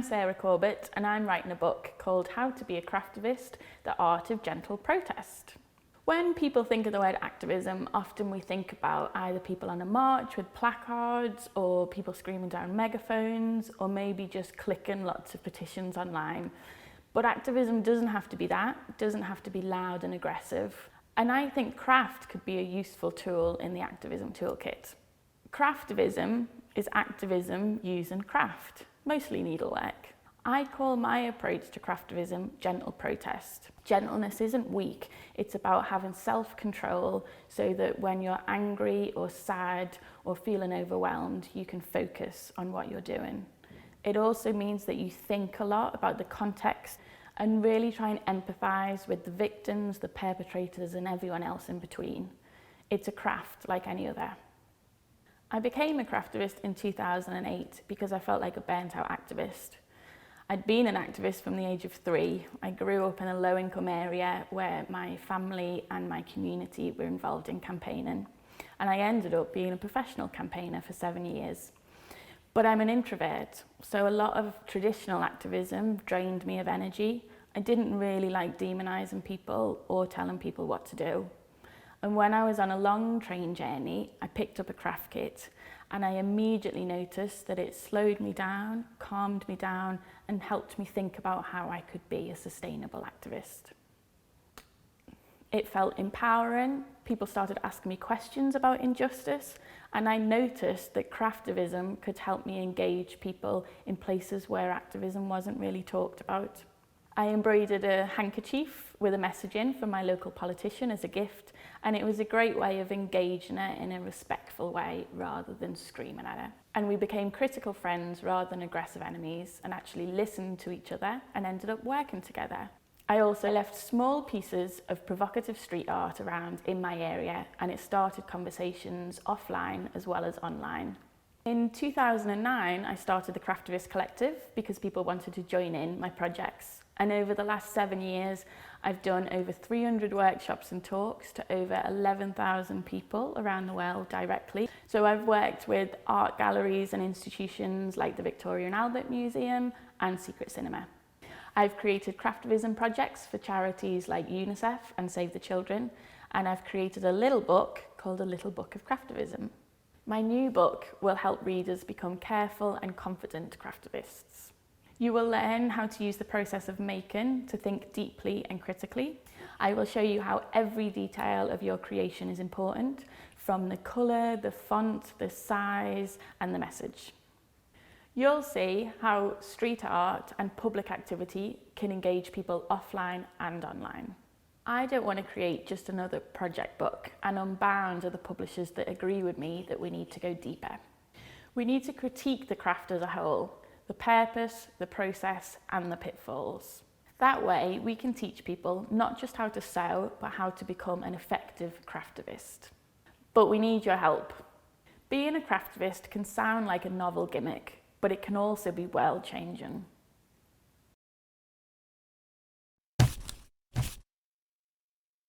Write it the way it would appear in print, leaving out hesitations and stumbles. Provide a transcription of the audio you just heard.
I'm Sarah Corbett and I'm writing a book called How to Be a Craftivist, The Art of Gentle Protest. When people think of the word activism, often we think about either people on a march with placards or people screaming down megaphones or maybe just clicking lots of petitions online. But activism doesn't have to be that, it doesn't have to be loud and aggressive. And I think craft could be a useful tool in the activism toolkit. Craftivism is activism using craft, mostly needlework. I call my approach to craftivism gentle protest. Gentleness isn't weak, it's about having self-control so that when you're angry or sad or feeling overwhelmed, you can focus on what you're doing. It also means that you think a lot about the context and really try and empathise with the victims, the perpetrators and everyone else in between. It's a craft like any other. I became a craftivist in 2008 because I felt like a burnt-out activist. I'd been an activist from the age of 3. I grew up in a low-income area where my family and my community were involved in campaigning, and I ended up being a professional campaigner for 7 years. But I'm an introvert, so a lot of traditional activism drained me of energy. I didn't really like demonizing people or telling people what to do. And when I was on a long train journey, I picked up a craft kit and I immediately noticed that it slowed me down, calmed me down, and helped me think about how I could be a sustainable activist. It felt empowering. People started asking me questions about injustice, and I noticed that craftivism could help me engage people in places where activism wasn't really talked about. I embroidered a handkerchief with a message in from my local politician as a gift, and it was a great way of engaging her in a respectful way rather than screaming at her. And we became critical friends rather than aggressive enemies and actually listened to each other and ended up working together. I also left small pieces of provocative street art around in my area, and it started conversations offline as well as online. In 2009, I started the Craftivist Collective because people wanted to join in my projects. And over the last 7 years, I've done over 300 workshops and talks to over 11,000 people around the world directly. So I've worked with art galleries and institutions like the Victoria and Albert Museum and Secret Cinema. I've created Craftivism projects for charities like UNICEF and Save the Children, and I've created a little book called A Little Book of Craftivism. My new book will help readers become careful and confident craftivists. You will learn how to use the process of making to think deeply and critically. I will show you how every detail of your creation is important, from the colour, the font, the size, and the message. You'll see how street art and public activity can engage people offline and online. I don't want to create just another project book, and I'm bound to the publishers that agree with me that we need to go deeper. We need to critique the craft as a whole, the purpose, the process, and the pitfalls. That way, we can teach people not just how to sew, but how to become an effective craftivist. But we need your help. Being a craftivist can sound like a novel gimmick, but it can also be world-changing.